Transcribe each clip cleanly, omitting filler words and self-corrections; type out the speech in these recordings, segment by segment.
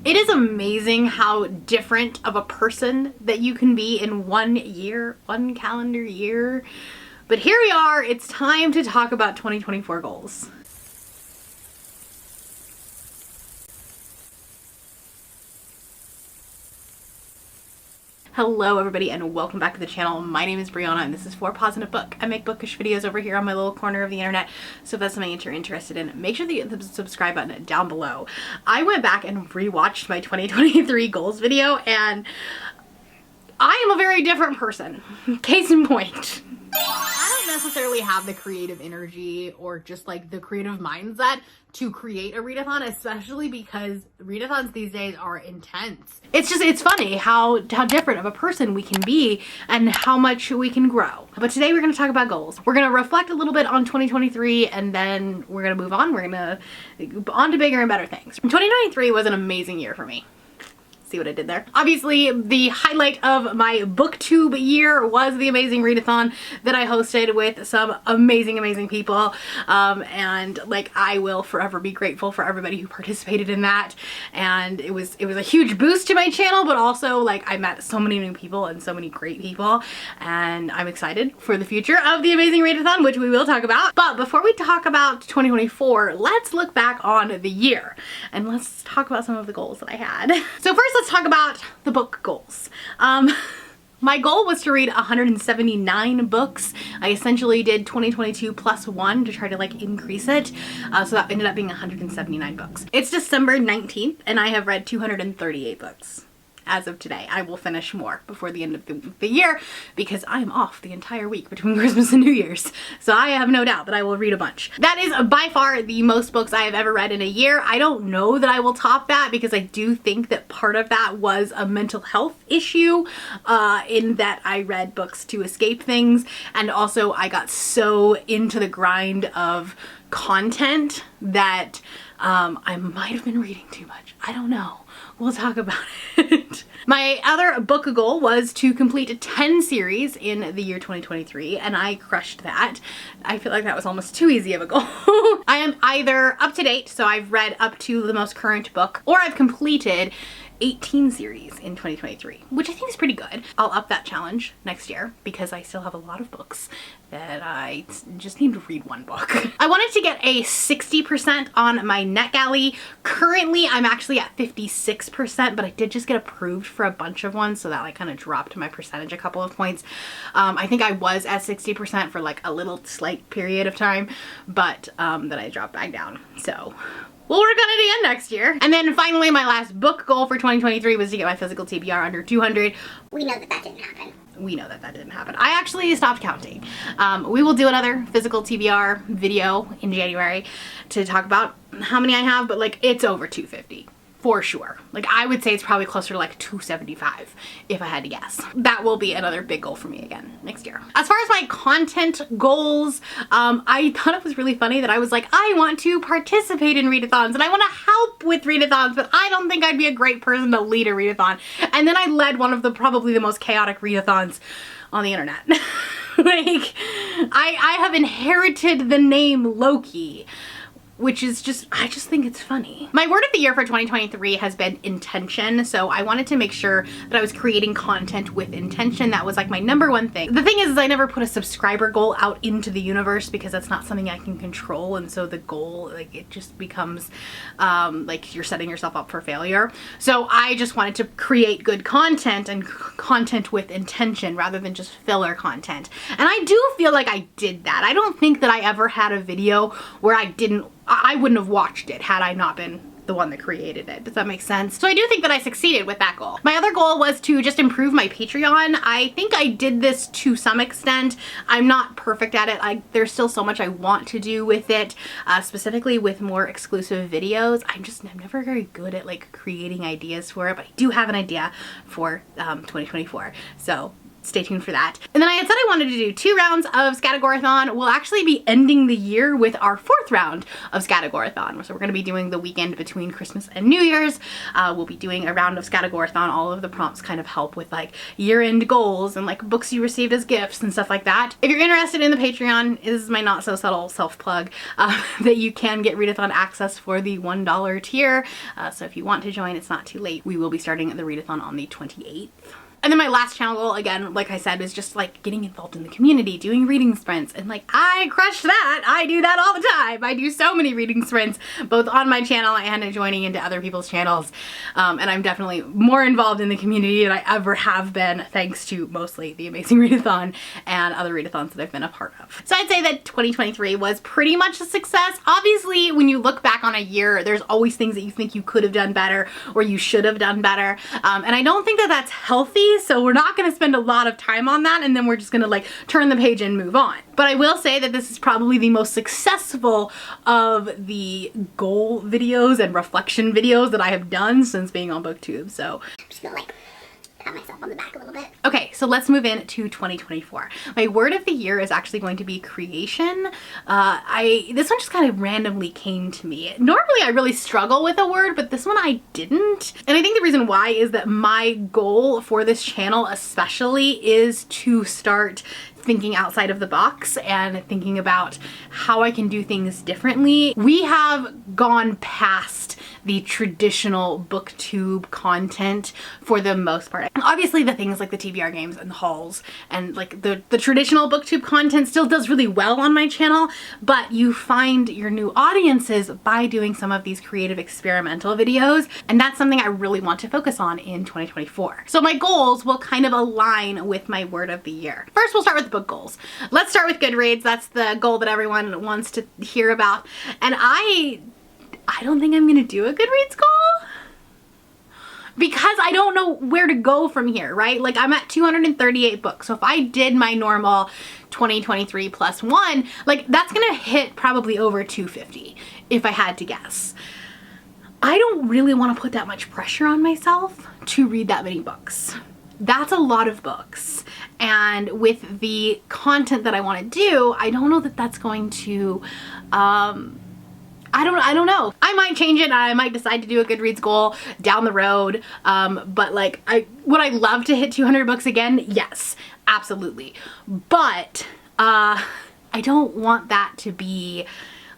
It is amazing how different of a person that you can be in 1 year, 1 calendar year. But here we are, it's time to talk about 2024 goals. Hello everybody and welcome back to the channel. My name is Brianna and this is For Pause in a Book. I make bookish videos over here on my little corner of the internet, so if that's something that you're interested in, make sure that you hit the subscribe button down below. I went back and rewatched my 2023 goals video and I am a very different person. Case in point. I don't necessarily have the creative energy or just like the creative mindset to create a readathon, especially because readathons these days are intense. It's funny how different of a person we can be and how much we can grow. But today we're going to talk about goals. We're going to reflect a little bit on 2023 and then we're going to move on. We're going to on to bigger and better things. 2023 was an amazing year for me. See what I did there? Obviously, the highlight of my booktube year was the amazing readathon that I hosted with some amazing people. And like, I will forever be grateful for everybody who participated in that. And it was a huge boost to my channel, but also like I met so many new people and so many great people. And I'm excited for the future of the amazing readathon, which we will talk about. But before we talk about 2024, let's look back on the year and let's talk about some of the goals that I had. So first, let's talk about the book goals. My goal was to read 179 books. I essentially did 2022 plus 1 to try to like increase it. So that ended up being 179 books. It's December 19th and I have read 238 books. As of today. I will finish more before the end of the year because I'm off the entire week between Christmas and New Year's. So I have no doubt that I will read a bunch. That is by far the most books I have ever read in a year. I don't know that I will top that because I do think that part of that was a mental health issue in that I read books to escape things, and also I got so into the grind of content that I might have been reading too much. I don't know. We'll talk about it. My other book goal was to complete 10 series in the year 2023, and I crushed that. I feel like that was almost too easy of a goal. I am either up to date, so I've read up to the most current book, or I've completed 18 series in 2023, which I think is pretty good. I'll up that challenge next year because I still have a lot of books that I just need to read one book. I wanted to get a 60% on my NetGalley. Currently, I'm actually at 56%, but I did just get approved for a bunch of ones, so that like kind of dropped my percentage a couple of points. I think I was at 60% for like a little slight period of time, but then I dropped back down. So we'll work on it again next year. And then finally, my last book goal for 2023 was to get my physical TBR under 200. We know that that didn't happen. We know that that didn't happen. I actually stopped counting. We will do another physical TBR video in January to talk about how many I have, but like it's over 250. For sure. Like I would say it's probably closer to like 275 if I had to guess. That will be another big goal for me again next year. As far as my content goals, I thought it was really funny that I was like, I want to participate in readathons and I want to help with readathons, but I don't think I'd be a great person to lead a readathon. And then I led one of the probably the most chaotic readathons on the internet. Like I have inherited the name Loki, which is just, I just think it's funny. My word of the year for 2023 has been intention. So I wanted to make sure that I was creating content with intention. That was like my number one thing. The thing is I never put a subscriber goal out into the universe because that's not something I can control. And so the goal, like it just becomes like you're setting yourself up for failure. So I just wanted to create good content and content with intention rather than just filler content. And I do feel like I did that. I don't think that I ever had a video where I wouldn't have watched it had I not been the one that created it. Does that make sense? So I do think that I succeeded with that goal. My other goal was to just improve my Patreon. I think I did this to some extent. I'm not perfect at it. There's still so much I want to do with it, specifically with more exclusive videos. I'm never very good at like creating ideas for it, but I do have an idea for 2024. So stay tuned for that. And then I had said I wanted to do 2 rounds of Scatagorathon. We'll actually be ending the year with our 4th round of Scatagorathon. So we're gonna be doing the weekend between Christmas and New Year's. We'll be doing a round of Scatagorathon. All of the prompts kind of help with like year-end goals and like books you received as gifts and stuff like that. If you're interested in the Patreon, this is my not so subtle self-plug, that you can get readathon access for the $1 tier. So if you want to join, it's not too late. We will be starting the readathon on the 28th. And then my last channel goal, again, like I said, is just like getting involved in the community, doing reading sprints, and like I crush that. I do that all the time. I do so many reading sprints, both on my channel and joining into other people's channels. And I'm definitely more involved in the community than I ever have been, thanks to mostly the Amazing Readathon and other readathons that I've been a part of. So I'd say that 2023 was pretty much a success. Obviously, when you look back on a year, there's always things that you think you could have done better or you should have done better. And I don't think that that's healthy. So we're not gonna spend a lot of time on that, and then we're just gonna like turn the page and move on. But I will say that this is probably the most successful of the goal videos and reflection videos that I have done since being on BookTube. So I'm just gonna like pat myself on the back a little bit. Okay, so let's move into 2024. My word of the year is actually going to be creation. This one just kind of randomly came to me. Normally I really struggle with a word, but this one I didn't. And I think the reason why is that my goal for this channel especially is to start thinking outside of the box and thinking about how I can do things differently. We have gone past the traditional BookTube content for the most part. Obviously the things like the TBR games and the hauls and like the traditional BookTube content still does really well on my channel, but you find your new audiences by doing some of these creative experimental videos, and that's something I really want to focus on in 2024. So my goals will kind of align with my word of the year. First, we'll start with book goals. Let's start with Goodreads. That's the goal that everyone wants to hear about. And I don't think I'm gonna do a Goodreads goal because I don't know where to go from here, right? Like I'm at 238 books. So if I did my normal 2023 plus 1, like that's gonna hit probably over 250 if I had to guess. I don't really want to put that much pressure on myself to read that many books. That's a lot of books. And with the content that I want to do, I don't know that that's going to, I don't know. I might change it. I might decide to do a Goodreads goal down the road. But like, would I love to hit 200 books again? Yes, absolutely. But I don't want that to be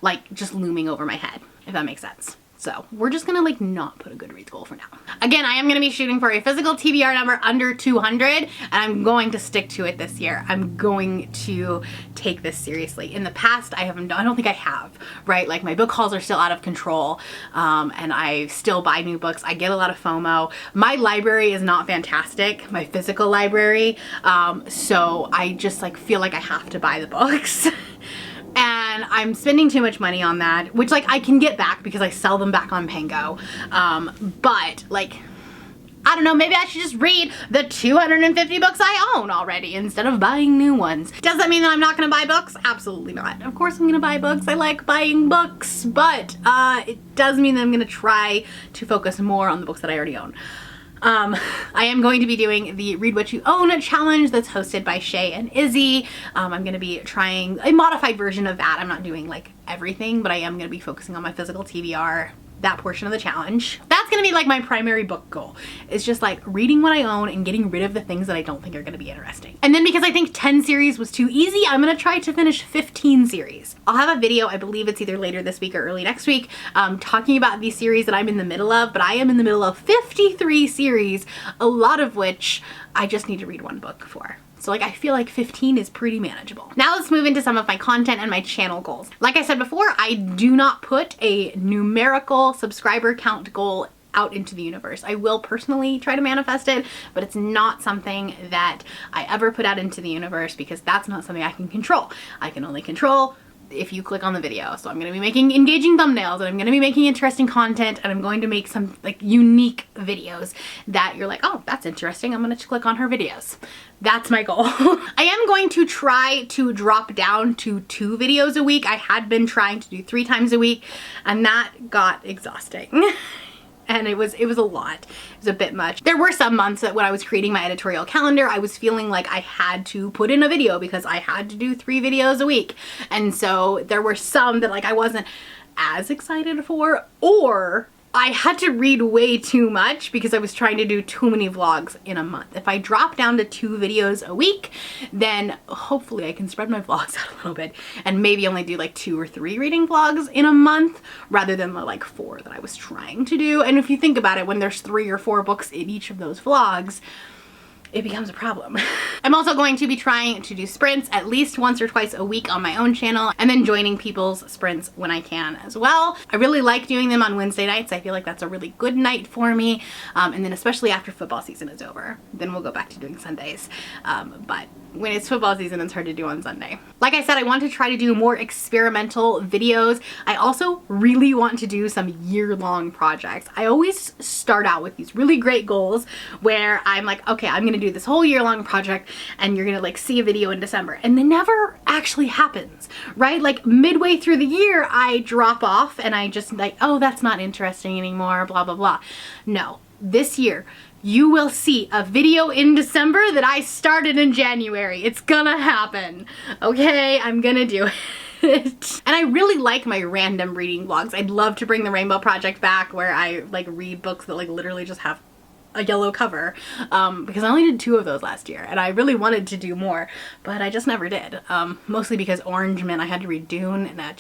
like just looming over my head, if that makes sense. So we're just gonna like not put a Goodreads goal for now. Again, I am gonna be shooting for a physical TBR number under 200, and I'm going to stick to it this year. I'm going to take this seriously. In the past, I don't think I have, right? Like my book hauls are still out of control, and I still buy new books. I get a lot of FOMO. My library is not fantastic, my physical library, so I just like feel like I have to buy the books. And I'm spending too much money on that, which like I can get back because I sell them back on Pango. But like, I don't know, maybe I should just read the 250 books I own already instead of buying new ones. Does that mean that I'm not gonna buy books? Absolutely not. Of course I'm gonna buy books. I like buying books, but it does mean that I'm gonna try to focus more on the books that I already own. I am going to be doing the Read What You Own challenge that's hosted by Shay and Izzy. I'm going to be trying a modified version of that. I'm not doing like everything, but I am going to be focusing on my physical TBR, that portion of the challenge. That's gonna be like my primary book goal. It's just like reading what I own and getting rid of the things that I don't think are gonna be interesting. And then because I think 10 series was too easy, I'm gonna try to finish 15 series. I'll have a video, I believe it's either later this week or early next week, talking about these series that I'm in the middle of, but I am in the middle of 53 series, a lot of which I just need to read one book for. So like I feel like 15 is pretty manageable. Now let's move into some of my content and my channel goals. Like I said before, I do not put a numerical subscriber count goal out into the universe. I will personally try to manifest it, but it's not something that I ever put out into the universe because that's not something I can control. I can only control if you click on the video. So I'm going to be making engaging thumbnails, and I'm going to be making interesting content, and I'm going to make some like unique videos that you're like, oh, that's interesting. I'm going to click on her videos. That's my goal. I am going to try to drop down to 2 videos a week. I had been trying to do 3 times a week, and that got exhausting. And it was a lot. It was a bit much. There were some months that when I was creating my editorial calendar, I was feeling like I had to put in a video because I had to do 3 videos a week. And so there were some that like I wasn't as excited for, or I had to read way too much because I was trying to do too many vlogs in a month. If I drop down to 2 videos a week, then hopefully I can spread my vlogs out a little bit and maybe only do like 2 or 3 reading vlogs in a month rather than the like 4 that I was trying to do. And if you think about it, when there's 3 or 4 books in each of those vlogs, it becomes a problem. I'm also going to be trying to do sprints at least once or twice a week on my own channel, and then joining people's sprints when I can as well. I really like doing them on Wednesday nights. I feel like that's a really good night for me. And then especially after football season is over, then we'll go back to doing Sundays. But when it's football season, it's hard to do on Sunday. Like I said, I want to try to do more experimental videos. I also really want to do some year-long projects. I always start out with these really great goals where I'm like, okay, I'm gonna do this whole year-long project and you're gonna like see a video in December, and it never actually happens, right? Like midway through the year, I drop off and I just like, oh, that's not interesting anymore, blah, blah, blah. No, this year, you will see a video in December that I started in January. It's gonna happen, okay? I'm gonna do it. And I really like my random reading vlogs. I'd love to bring the Rainbow Project back where I like read books that like literally just have a yellow cover, because I only did 2 of those last year and I really wanted to do more, but I just never did. Mostly because orange meant I had to read Dune, and it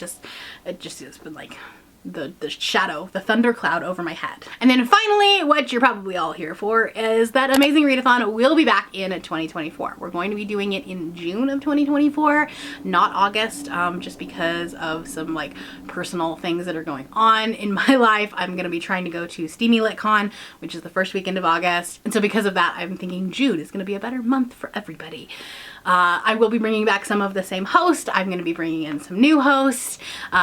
just has been like the shadow, the thundercloud over my head. And then finally, what you're probably all here for, is that Amazing Readathon will be back in 2024. We're going to be doing it in June of 2024, not August, just because of some like personal things that are going on in my life. I'm gonna be trying to go to Steamy Lit Con, which is the first weekend of August. And so because of that, I'm thinking June is gonna be a better month for everybody. I will be bringing back some of the same host. I'm going to be bringing in some new hosts.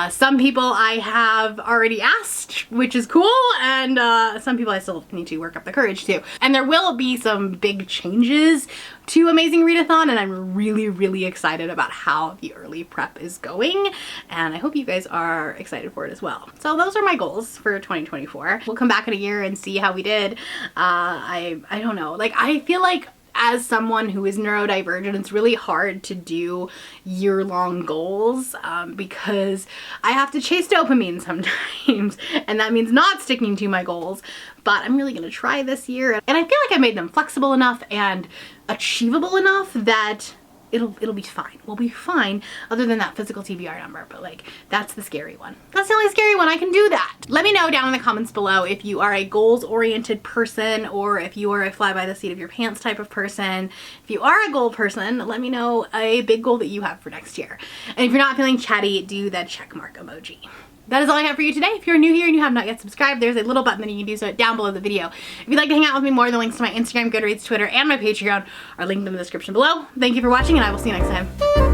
Some people I have already asked, which is cool, and some people I still need to work up the courage to. And there will be some big changes to Amazing Readathon, and I'm really, really excited about how the early prep is going, and I hope you guys are excited for it as well. So those are my goals for 2024. We'll come back in a year and see how we did. I don't know. Like, I feel like as someone who is neurodivergent, it's really hard to do year-long goals because I have to chase dopamine sometimes, and that means not sticking to my goals. But I'm really gonna try this year, and I feel like I made them flexible enough and achievable enough that it'll be fine. We'll be fine, other than that physical TBR number, but like, that's the scary one. That's the only scary one. I can do that. Let me know down in the comments below if you are a goals-oriented person or if you are a fly-by-the-seat-of-your-pants type of person. If you are a goal person, let me know a big goal that you have for next year. And if you're not feeling chatty, do that checkmark emoji. That is all I have for you today. If you're new here and you have not yet subscribed, there's a little button that you can do so down below the video. If you'd like to hang out with me more, the links to my Instagram, Goodreads, Twitter, and my Patreon are linked in the description below. Thank you for watching, and I will see you next time.